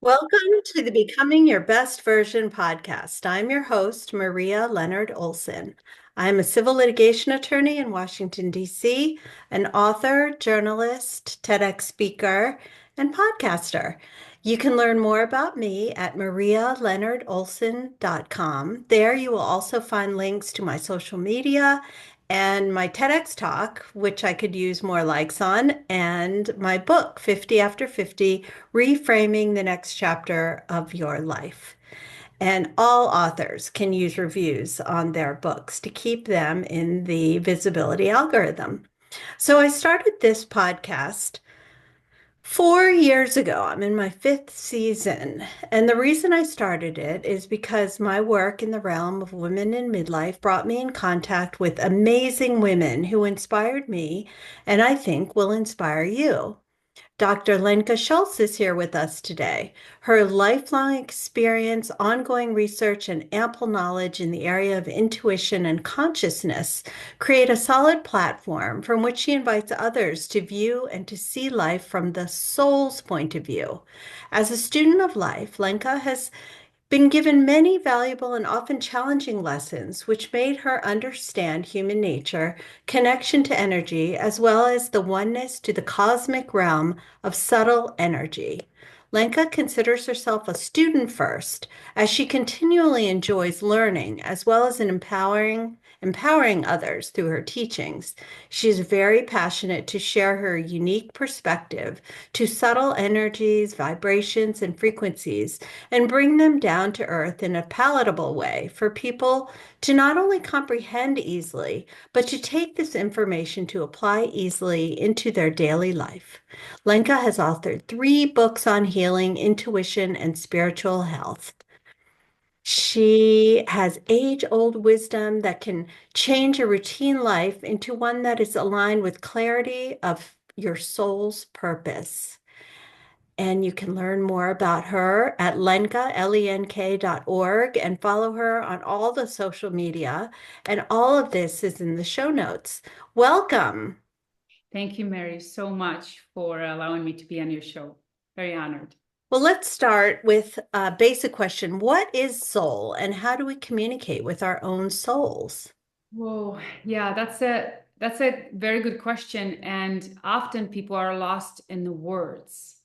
Welcome to the Becoming Your Best Version podcast. I'm your host, Maria Leonard Olsen. I'm a civil litigation attorney in Washington, D.C., an author, journalist, TEDx speaker, and podcaster. You can learn more about me at marialeonardolsen.com. There you will also find links to my social media and my TEDx talk, which I could use more likes on, and my book, 50 After 50, Reframing the Next Chapter of Your Life. And all authors can use reviews on their books to keep them in the visibility algorithm. So I started this podcast 4 years ago. I'm in my fifth season. And the reason I started it is because my work in the realm of women in midlife brought me in contact with amazing women who inspired me and I think will inspire you. Dr. Lenka Schulze is here with us today. Her lifelong experience, ongoing research, and ample knowledge in the area of intuition and consciousness create a solid platform from which she invites others to view and to see life from the soul's point of view. As a student of life, Lenka has been given many valuable and often challenging lessons, which made her understand human nature, connection to energy, as well as the oneness to the cosmic realm of subtle energy. Lenka considers herself a student first, as she continually enjoys learning, as well as empowering others through her teachings. She is very passionate to share her unique perspective to subtle energies, vibrations, and frequencies and bring them down to earth in a palatable way for people to not only comprehend easily, but to take this information to apply easily into their daily life. Lenka has authored 3 books on healing, intuition, and spiritual health. She has age-old wisdom that can change a routine life into one that is aligned with clarity of your soul's purpose. And you can learn more about her at lenk.org and follow her on all the social media. And all of this is in the show notes. Welcome. Thank you, Mary, so much for allowing me to be on your show. Very honored. Well, let's start with a basic question. What is soul and how do we communicate with our own souls? Whoa, yeah, that's a very good question. And often people are lost in the words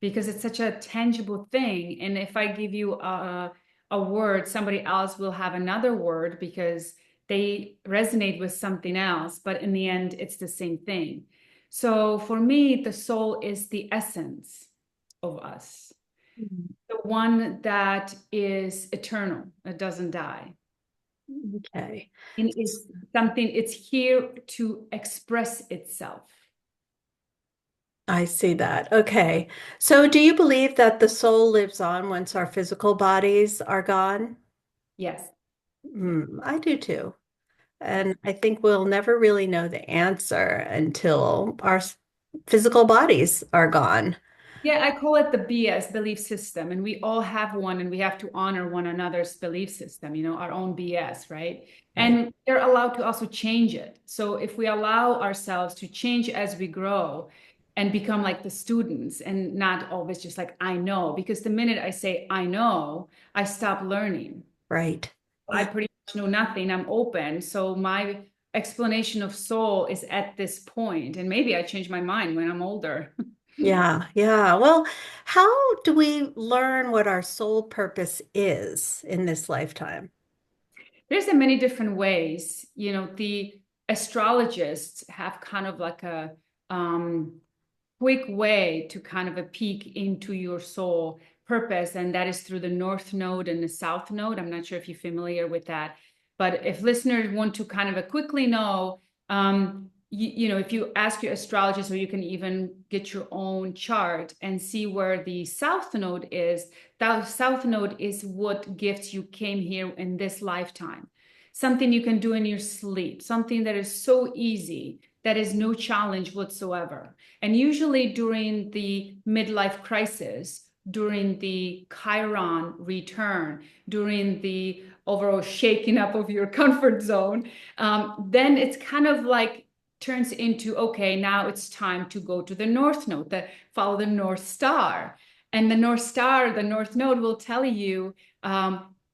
because it's such a tangible thing. And if I give you a word, somebody else will have another word because they resonate with something else. But in the end, it's the same thing. So for me, the soul is the essence of us, the one that is eternal, it doesn't die. Okay. And it's something, it's here to express itself. I see that. Okay. So do you believe that the soul lives on once our physical bodies are gone? Yes. I do too. And I think we'll never really know the answer until our physical bodies are gone. Yeah, I call it the BS, belief system. And we all have one, and we have to honor one another's belief system, our own BS, right? Right. And they're allowed to also change it. So if we allow ourselves to change as we grow and become like the students and not always just like, I know, because the minute I say, I know, I stop learning. Right. I pretty much know nothing. I'm open. So my explanation of soul is at this point, and maybe I change my mind when I'm older. Yeah. Yeah. Well, how do we learn what our soul purpose is in this lifetime? There's a many different ways. The astrologists have kind of like a quick way to kind of a peek into your soul purpose, and that is through the North Node and the South Node. I'm not sure if you're familiar with that, but if listeners want to kind of a quickly know, if you ask your astrologist, or you can even get your own chart and see where the South Node is. That South Node is what gifts you came here in this lifetime. Something you can do in your sleep, something that is so easy, that is no challenge whatsoever. And usually during the midlife crisis, during the Chiron return, during the overall shaking up of your comfort zone, then it's kind of like turns into, okay, now it's time to go to the North Node, follow the North Star. And the North Star, the North Node will tell you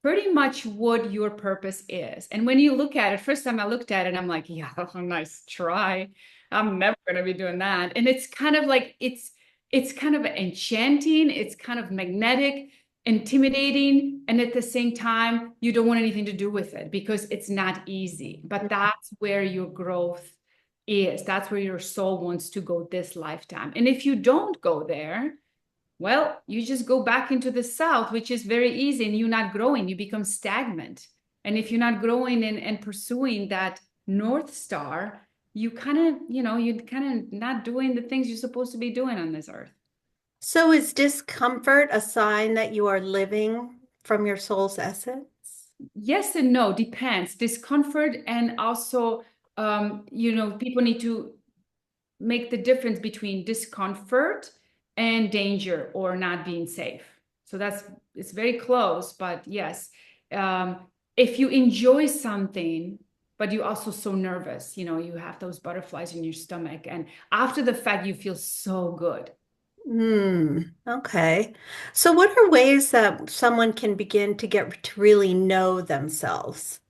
pretty much what your purpose is. And when you look at it, first time I looked at it, I'm like, yeah, nice try. I'm never going to be doing that. And it's kind of like, it's kind of enchanting. It's kind of magnetic, intimidating. And at the same time, you don't want anything to do with it because it's not easy. But that's where your growth is. That's where your soul wants to go this lifetime. And if you don't go there, well, you just go back into the south, which is very easy, and you're not growing, you become stagnant. And if you're not growing and pursuing that North Star, you kind of, you're kind of not doing the things you're supposed to be doing on this earth. So is discomfort a sign that you are living from your soul's essence? Yes and no, depends. Discomfort and also, people need to make the difference between discomfort and danger or not being safe. So it's very close, but yes. Um, if you enjoy something, but you're also so nervous, you have those butterflies in your stomach, and after the fact, you feel so good. Okay. So what are ways that someone can begin to get to really know themselves?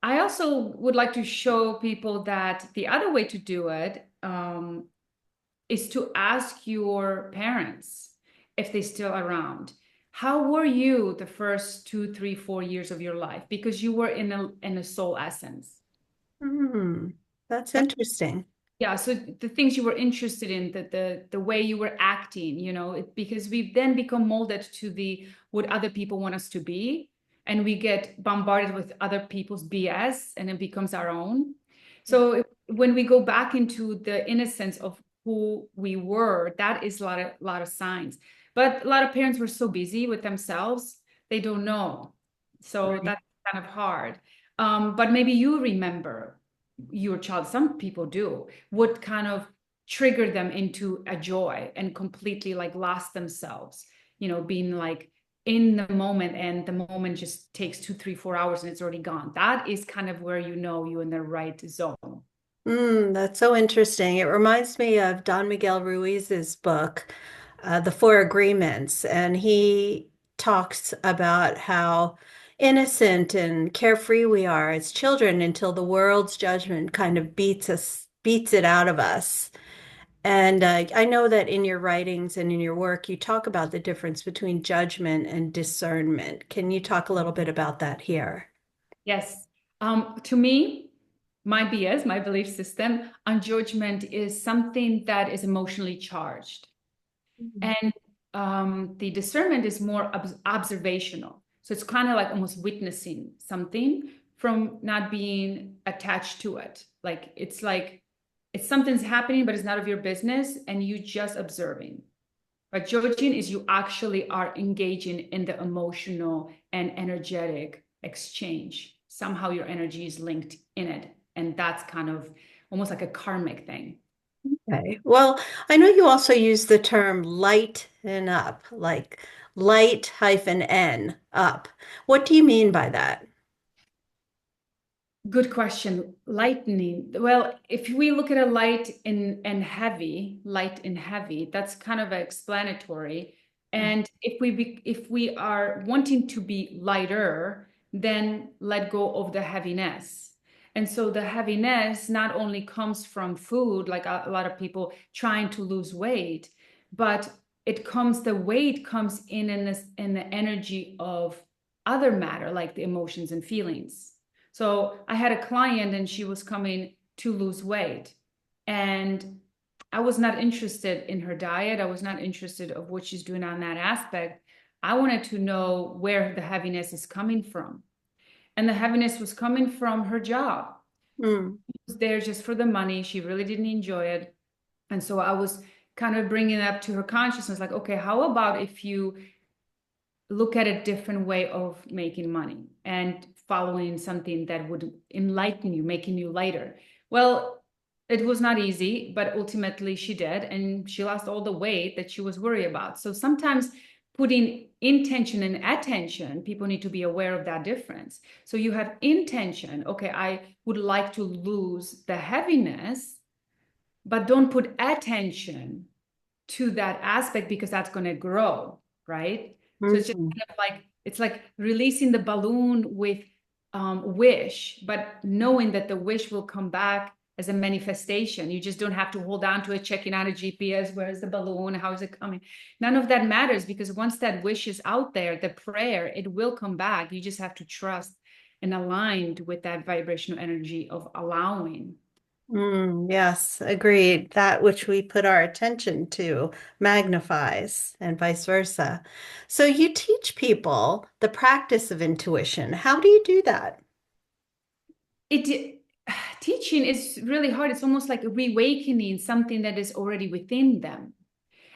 I also would like to show people that the other way to do it is to ask your parents if they're still around. How were you the first 2, 3, 4 years of your life? Because you were in a soul essence. Hmm, that's interesting. Yeah, so the things you were interested in, the way you were acting, because we then become molded to the what other people want us to be, and we get bombarded with other people's BS, and it becomes our own. So when we go back into the innocence of who we were, that is a lot of signs. But a lot of parents were so busy with themselves, they don't know. So Right. that's kind of hard. But maybe you remember your child, some people do, would kind of trigger them into a joy and completely like lost themselves, being like in the moment, and the moment just takes 2, 3, 4 hours and it's already gone. That is kind of where you're in the right zone. That's so interesting. It reminds me of Don Miguel Ruiz's book, The Four Agreements, and he talks about how innocent and carefree we are as children until the world's judgment kind of beats it out of us. And I know that in your writings and in your work, you talk about the difference between judgment and discernment. Can you talk a little bit about that here? Yes. To me, my BS, my belief system on judgment is something that is emotionally charged. And the discernment is more observational. So it's kind of like almost witnessing something from not being attached to it. Like it's something's happening, but it's not of your business, and you just observing. But judging is you actually are engaging in the emotional and energetic exchange. Somehow your energy is linked in it. And that's kind of almost like a karmic thing. Okay. Well, I know you also use the term lighten up, like light hyphen N up. What do you mean by that? Good question. Lightning. Well, if we look at a light in and heavy, light and heavy, that's kind of explanatory. And if we are wanting to be lighter, then let go of the heaviness. And so the heaviness not only comes from food, like a lot of people trying to lose weight, but the weight comes in the energy of other matter, like the emotions and feelings. So I had a client and she was coming to lose weight. And I was not interested in her diet. I was not interested of what she's doing on that aspect. I wanted to know where the heaviness is coming from. And the heaviness was coming from her job. Mm, She was there just for the money. She really didn't enjoy it. And so I was kind of bringing it up to her consciousness, like, okay, how about if you look at a different way of making money and following something that would enlighten you, making you lighter? Well, it was not easy, but ultimately she did, and she lost all the weight that she was worried about. So sometimes putting intention and attention, people need to be aware of that difference. So you have intention, okay, I would like to lose the heaviness, but don't put attention to that aspect because that's going to grow, right? So it's just Mhm. kind of like it's like releasing the balloon with wish, but knowing that the wish will come back as a manifestation. You just don't have to hold on to it, checking out a GPS. Where is the balloon? How is it coming? None of that matters because once that wish is out there, the prayer, it will come back. You just have to trust and aligned with that vibrational energy of allowing. Yes, agreed. That which we put our attention to magnifies and vice versa. So you teach people the practice of intuition. How do you do that? It teaching is really hard. It's almost like reawakening something that is already within them.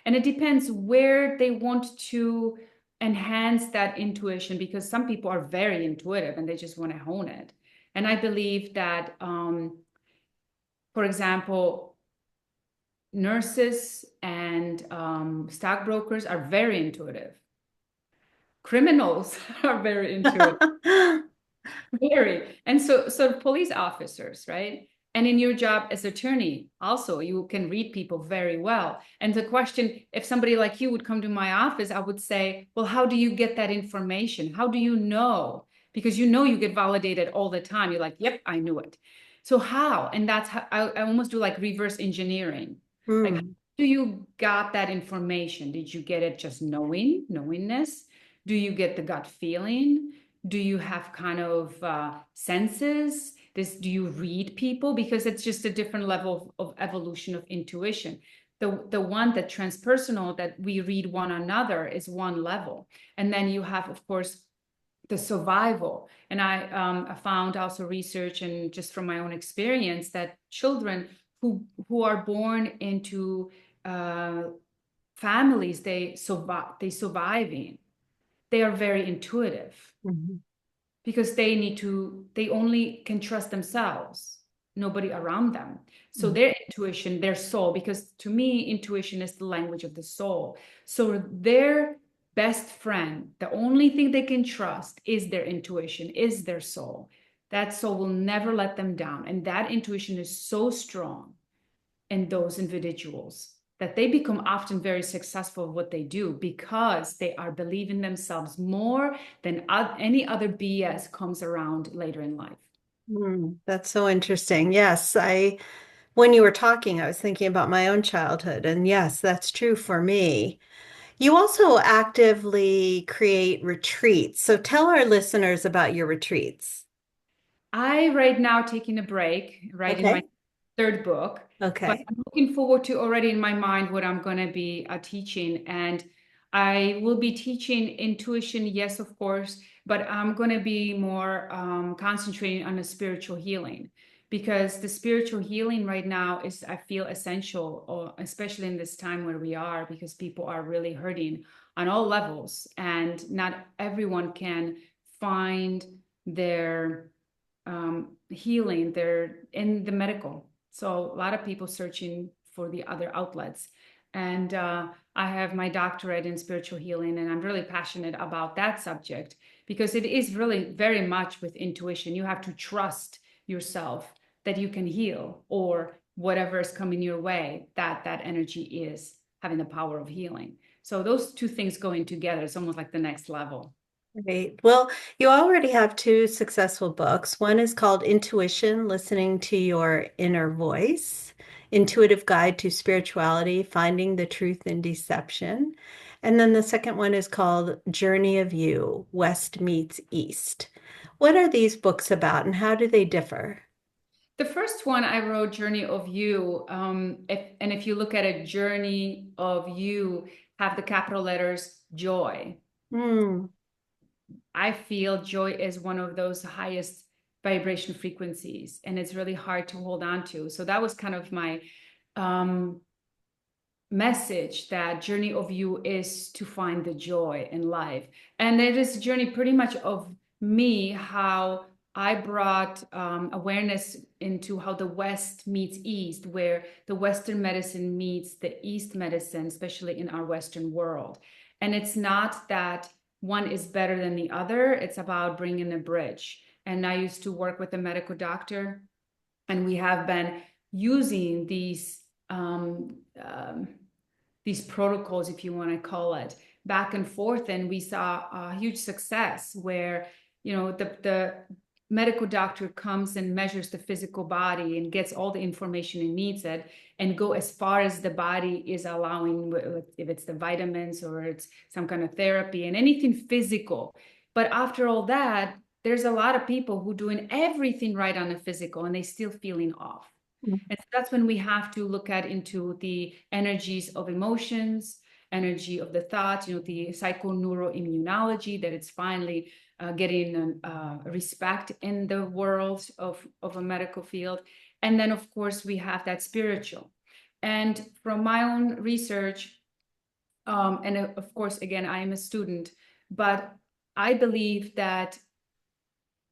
And it depends where they want to enhance that intuition because some people are very intuitive and they just want to hone it. And I believe that, for example, nurses and stockbrokers are very intuitive. Criminals are very intuitive. Very. And so police officers, right? And in your job as attorney, also you can read people very well. And the question, if somebody like you would come to my office, I would say, well, how do you get that information? How do you know? Because you know you get validated all the time. You're like, yep, I knew it. So how? And that's how I almost do like reverse engineering. Like, how Hmm. do you got that information? Did you get it just knowingness? Do you get the gut feeling? Do you have kind of senses? Do you read people? Because it's just a different level of evolution of intuition. The one that transpersonal that we read one another is one level. And then you have, of course, the survival. And I found also research and just from my own experience that children who are born into uh, families they surviving, they are very intuitive Mhm. because they only can trust themselves, nobody around them. So their intuition, their soul, because to me intuition is the language of the soul, so their best friend, the only thing they can trust is their intuition, is their soul. That soul will never let them down, and that intuition is so strong in those individuals that they become often very successful at what they do because they are believing themselves more than any other BS comes around later in life. That's so interesting. Yes, when you were talking, I was thinking about my own childhood, and yes, that's true for me. You also actively create retreats. So tell our listeners about your retreats. I right now taking a break, writing my Okay. third book, but Okay. I'm looking forward to already in my mind what I'm going to be teaching. And I will be teaching intuition, yes, of course, but I'm going to be more concentrating on the spiritual healing because the spiritual healing right now is, I feel, essential, or especially in this time where we are, because people are really hurting on all levels, and not everyone can find their healing. They're in the medical. So a lot of people searching for the other outlets. And I have my doctorate in spiritual healing, and I'm really passionate about that subject because it is really very much with intuition. You have to trust yourself that you can heal, or whatever is coming your way, that that energy is having the power of healing. So those two things going together, it's almost like the next level. Great. Well, you already have two successful books. One is called Intuition, Listening to Your Inner Voice, Intuitive Guide to Spirituality, Finding the Truth in Deception. And then the second one is called Journey of You, West Meets East. What are these books about and how do they differ? The first one I wrote, Journey of You. If you look at a Journey of You, have the capital letters joy. Hmm. I feel joy is one of those highest vibration frequencies, and it's really hard to hold on to. So that was kind of my um, message, that journey of you is to find the joy in life. And it is a journey pretty much of me, how I brought awareness into how the West meets East, where the Western medicine meets the East medicine, especially in our Western world. And it's not that one is better than the other, it's about bringing a bridge. And I used to work with a medical doctor, and we have been using these these protocols, if you want to call it, back and forth. And we saw a huge success where, the medical doctor comes and measures the physical body and gets all the information it needs it, and go as far as the body is allowing, if it's the vitamins or it's some kind of therapy and anything physical. But after all that, there's a lot of people who doing everything right on the physical and they still feeling off. And so that's when we have to look at into the energies of emotions, energy of the thoughts, the psychoneuroimmunology, that it's finally getting respect in the world of a medical field. And then, of course, we have that spiritual. And from my own research, and of course, again, I am a student, but I believe that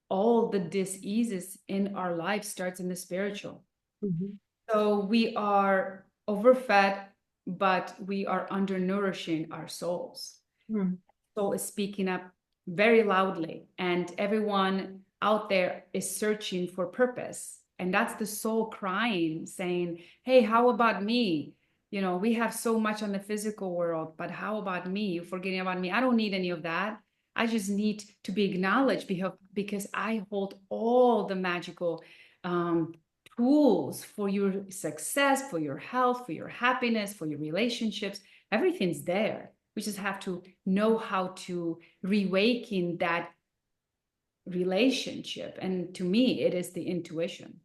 all the diseases in our life starts in the spiritual. Mhm. So we are overfed, but we are undernourishing our souls. Mm. Soul is speaking up very loudly, and everyone out there is searching for purpose. And that's the soul crying, saying, hey, how about me? We have so much on the physical world, but how about me? You're forgetting about me. I don't need any of that. I just need to be acknowledged because I hold all the magical tools for your success, for your health, for your happiness, for your relationships. Everything's there. We just have to know how to reawaken that relationship. And to me, it is the intuition.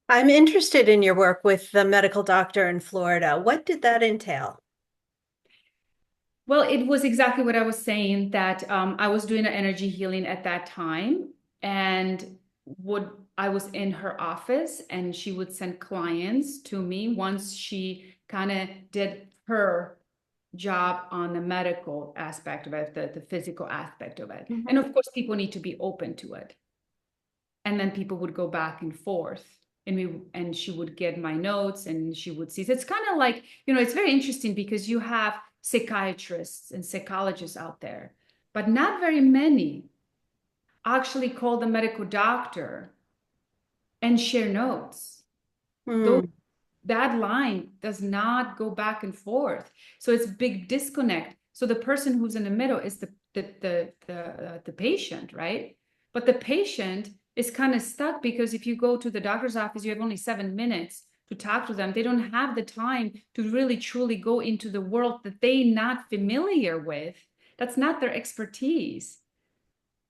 I'm interested in your work with the medical doctor in Florida. What did that entail? Well, it was exactly what I was saying, that I was doing an energy healing at that time, and would I was in her office, and she would send clients to me once she kind of did her job on the medical aspect of it, the physical aspect of it. And Mhm. of course, people need to be open to it. And then people would go back and forth, and she would get my notes and she would see. So it's kind of like, it's very interesting because you have psychiatrists and psychologists out there, but not very many actually call the medical doctor and share notes. Those Mm. That line does not go back and forth. So it's big disconnect. So the person who's in the middle is the patient, right? But the patient is kind of stuck because if you go to the doctor's office, you have only 7 minutes to talk to them. They don't have the time to really truly go into the world that they're not familiar with. That's not their expertise.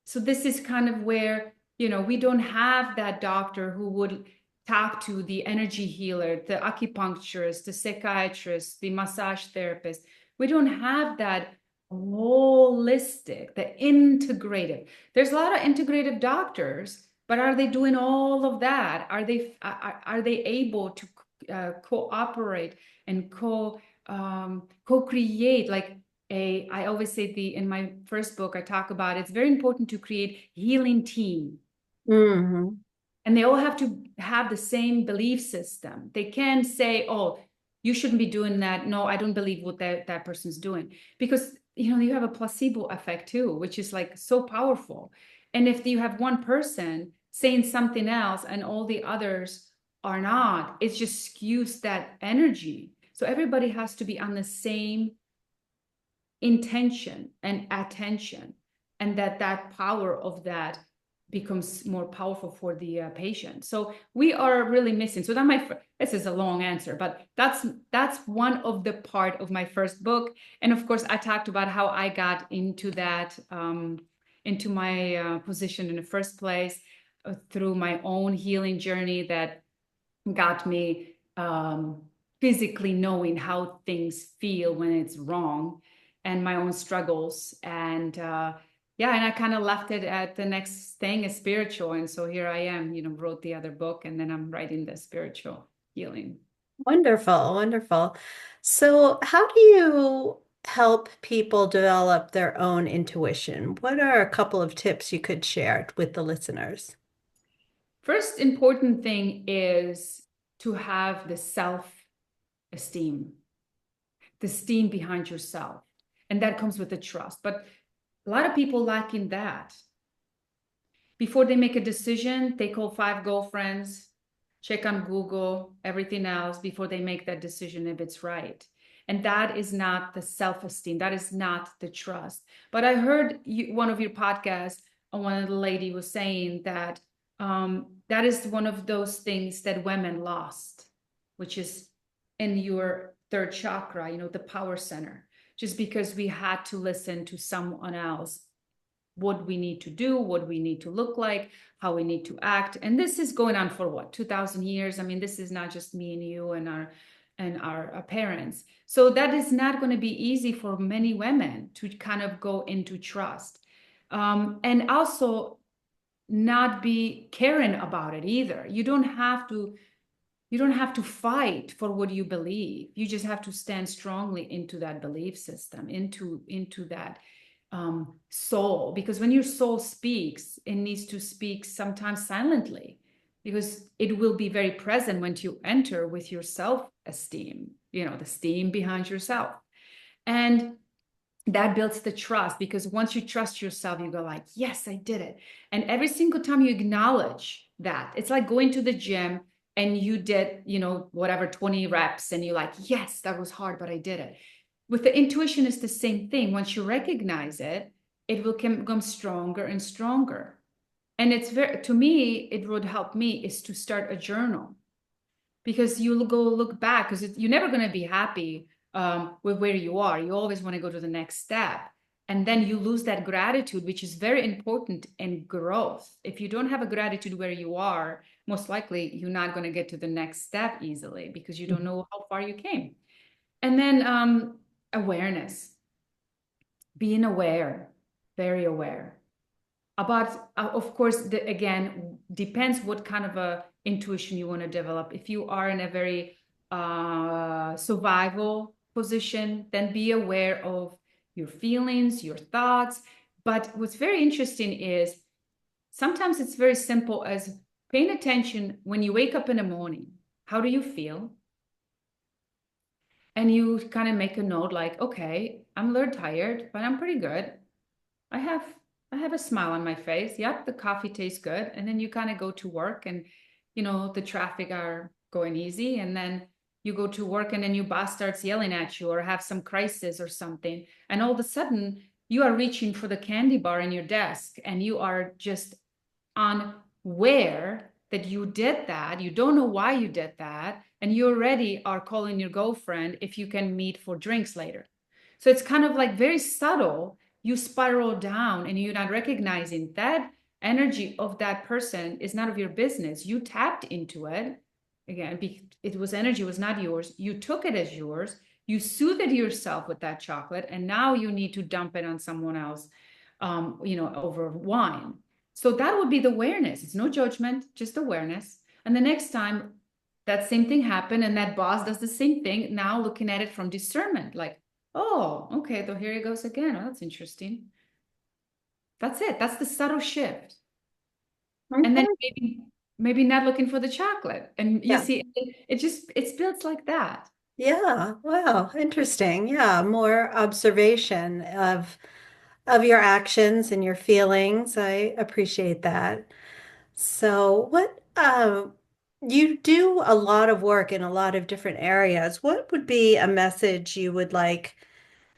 So this is kind of where, we don't have that doctor who would talk to the energy healer, the acupuncturist, the psychiatrist, the massage therapist. We don't have that holistic, the integrative. There's a lot of integrative doctors, but are they doing all of that? Are they able to cooperate and co-create, like I always say, in my first book I talk about, it's very important to create healing team, Mhm. and they all have to have the same belief system. They can't say, oh, you shouldn't be doing that. No, I don't believe what that person's doing, because you have a placebo effect too, which is like so powerful. And if you have one person saying something else and all the others are not, it just skews that energy. So everybody has to be on the same intention and attention, and that power of that becomes more powerful for the patient. So we are really missing. So that this is a long answer, but that's one of the part of my first book. And of course, I talked about how I got into that into my position in the first place, through my own healing journey that got me physically knowing how things feel when it's wrong, and my own struggles. And yeah, and I kind of left it at the next thing is spiritual. And so here I am, wrote the other book, and then I'm writing the spiritual healing. Wonderful, wonderful. So, how do you help people develop their own intuition? What are a couple of tips you could share with the listeners? First important thing is to have the self-esteem, the esteem behind yourself. And that comes with the trust. But a lot of people lacking that. Before they make a decision, they call 5 girlfriends, check on Google, everything else before they make that decision if it's right. And that is not the self-esteem. That is not the trust. But I heard one of your podcasts, one of the lady was saying that that is one of those things that women lost, which is in your third chakra, the power center, just because we had to listen to someone else, what we need to do, what we need to look like, how we need to act. And this is going on for what, 2000 years? I mean, this is not just me and you and our parents. So that is not going to be easy for many women to kind of go into trust. And also not be caring about it either. You don't have to fight for what you believe. You just have to stand strongly into that belief system, into that soul. Because when your soul speaks, it needs to speak sometimes silently, because it will be very present when you enter with your self-esteem, the steam behind yourself. And that builds the trust, because once you trust yourself, you go like, yes, I did it. And every single time you acknowledge that, it's like going to the gym and you did, whatever, 20 reps, and you're like, yes, that was hard, but I did it. With the intuition, it's the same thing. Once you recognize it, it will become stronger and stronger. And to me, it would help me is to start a journal, because you'll go look back, because you're never going to be happy with where you are. You always want to go to the next step. And then you lose that gratitude, which is very important in growth. If you don't have a gratitude where you are, most likely you're not going to get to the next step easily, because you don't know how far you came. And then awareness, being aware, very aware about, of course, again, depends what kind of a intuition you want to develop. If you are in a very survival position, then be aware of your feelings, your thoughts. But what's very interesting is sometimes it's very simple as paying attention when you wake up in the morning. How do you feel? And you kind of make a note like, okay, I'm a little tired, but I'm pretty good. I have I have a smile on my face. Yep, the coffee tastes good. And then you kind of go to work, and the traffic are going easy, and then you go to work, and then your boss starts yelling at you or have some crisis or something. And all of a sudden you are reaching for the candy bar in your desk, and you are just unaware that you did that. You don't know why you did that. And you already are calling your girlfriend if you can meet for drinks later. So it's kind of like very subtle. You spiral down and you're not recognizing that energy of that person is none of your business. You tapped into it. Again, it was energy, was not yours. You took it as yours. You soothed yourself with that chocolate, and now you need to dump it on someone else, over wine. So that would be the awareness. It's no judgment, just awareness. And the next time that same thing happened and that boss does the same thing, now looking at it from discernment, like, oh, okay, so here he goes again. Oh, that's interesting. That's it. That's the subtle shift. And then Okay. maybe not looking for the chocolate. And you Yeah. see, it's built like that. Yeah. Wow. Interesting. Yeah. More observation of your actions and your feelings. I appreciate that. So, you do a lot of work in a lot of different areas. What would be a message you would like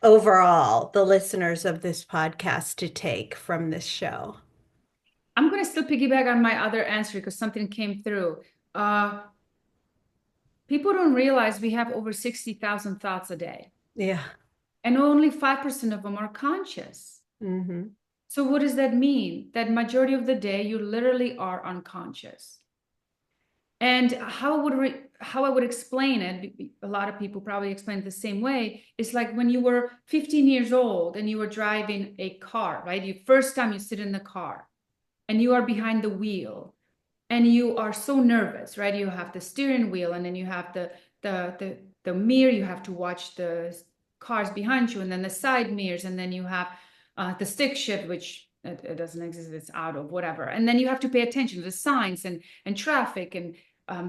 overall the listeners of this podcast to take from this show? I'm going to still piggyback on my other answer because something came through. Uh, People don't realize we have over 60,000 thoughts a day, Yeah. and only 5% of them are conscious. Hmm. So what does that mean? That majority of the day you literally are unconscious. And how I would explain it, a lot of people probably explain it the same way. It's like when you were 15 years old and you were driving a car, right? You first time you sit in the car and you are behind the wheel and you are so nervous, right? You have the steering wheel, and then you have the mirror. You have to watch the cars behind you, and then the side mirrors, and then you have the stick shift, which it doesn't exist. It's out of whatever, and then you have to pay attention to the signs and traffic and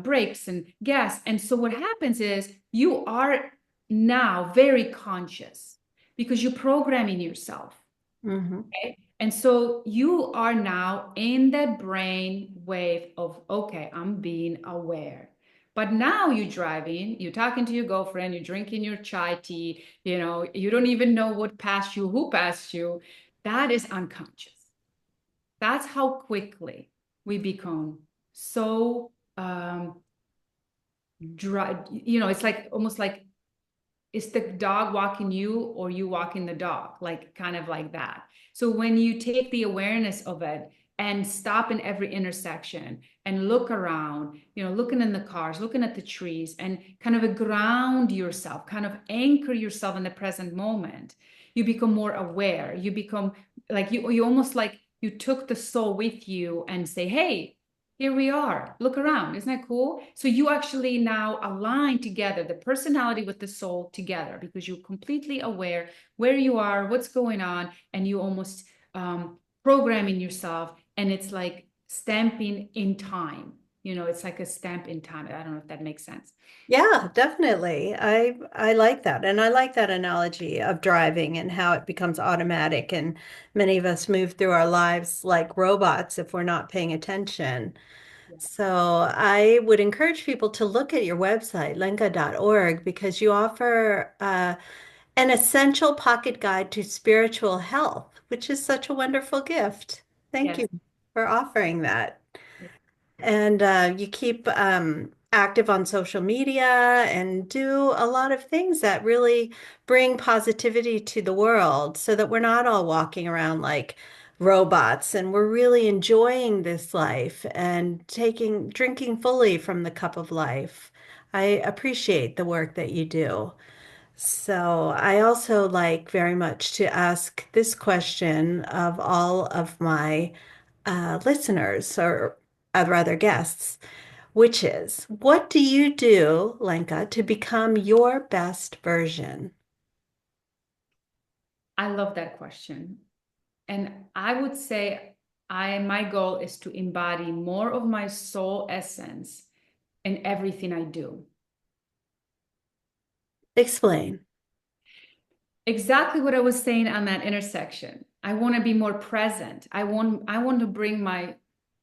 brakes and gas. And so what happens is you are now very conscious because you're programming yourself. Hmm. Okay. And so you are now in that brain wave of, okay, I'm being aware. But now you're driving, you're talking to your girlfriend, you're drinking your chai tea, you don't even know what passed you, who passed you. That is unconscious. That's how quickly we become so dry. It's like almost like it's the dog walking you or you walking the dog, like kind of like that. So when you take the awareness of it and stop in every intersection and look around, looking in the cars, looking at the trees, and kind of ground yourself, kind of anchor yourself in the present moment, you become more aware. You become like you almost like you took the soul with you and say, hey, here we are. Look around. Isn't that cool? So you actually now align together the personality with the soul together because you're completely aware where you are, what's going on, and you almost programming yourself. And it's like stamping in time. It's like a stamp in time. I don't know if that makes sense. Yeah, definitely. I like that. And I like that analogy of driving and how it becomes automatic and many of us move through our lives like robots if we're not paying attention. Yeah. So I would encourage people to look at your website, lenka.org, because you offer an essential pocket guide to spiritual health, which is such a wonderful gift. Thank Yes. you for offering that. And you keep active on social media and do a lot of things that really bring positivity to the world so that we're not all walking around like robots and we're really enjoying this life and drinking fully from the cup of life. I appreciate the work that you do. So I also like very much to ask this question of all of my listeners, or rather guests, which is, what do you do, Lenka, to become your best version? I love that question. And I would say my goal is to embody more of my soul essence in everything I do. Explain. Exactly what I was saying on that intersection. I want to be more present. I want to bring my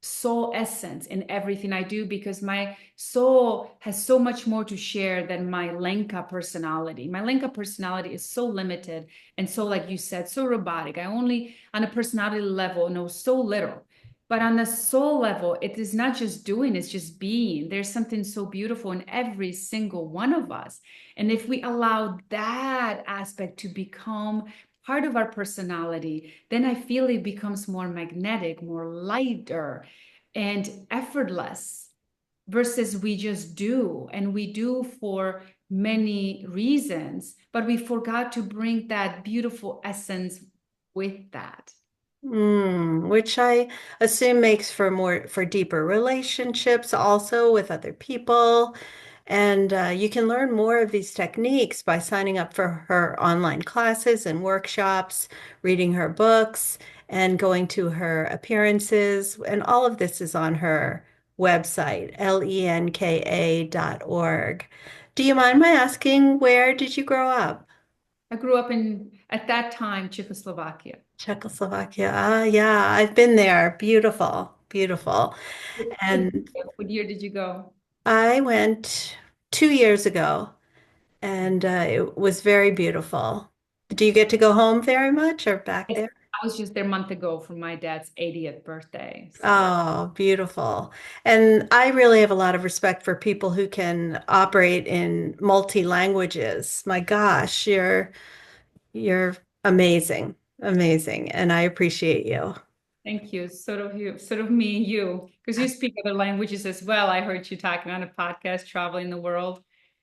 soul essence in everything I do because my soul has so much more to share than my Lenka personality. My Lenka personality is so limited and so, like you said, so robotic. I only on a personality level know so little. But on the soul level, it is not just doing, it's just being. There's something so beautiful in every single one of us. And if we allow that aspect to become part of our personality, then I feel it becomes more magnetic, more lighter, and effortless versus we just do. And we do for many reasons, but we forgot to bring that beautiful essence with that. Which I assume makes for deeper relationships also with other people. And you can learn more of these techniques by signing up for her online classes and workshops, reading her books, and going to her appearances. And all of this is on her website, lenka.org. Do you mind my asking, where did you grow up? I grew up in, at that time, Czechoslovakia. Czechoslovakia. Ah, yeah, I've been there. Beautiful, beautiful. And What year did you go? I went 2 years ago, and it was very beautiful. Do you get to go home very much or back Yes, there? I was just there a month ago for my dad's 80th birthday. So Oh, beautiful. And I really have a lot of respect for people who can operate in multi languages. My gosh, you're amazing, amazing, and I appreciate you. thank you. Sort of you, sort of me and you, because you speak other languages as well. I heard you talking on a podcast, traveling the world.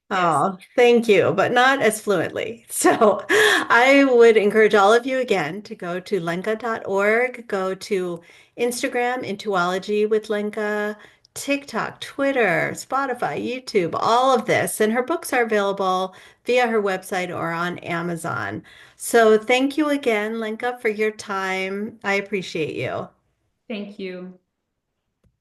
Yes. Oh, thank you, but not as fluently. So I would encourage all of you again to go to lenka.org, go to Instagram, Intuology with Lenka, TikTok, Twitter, Spotify, YouTube, all of this. And her books are available via her website or on Amazon. So thank you again, Lenka, for your time. I appreciate you. Thank you.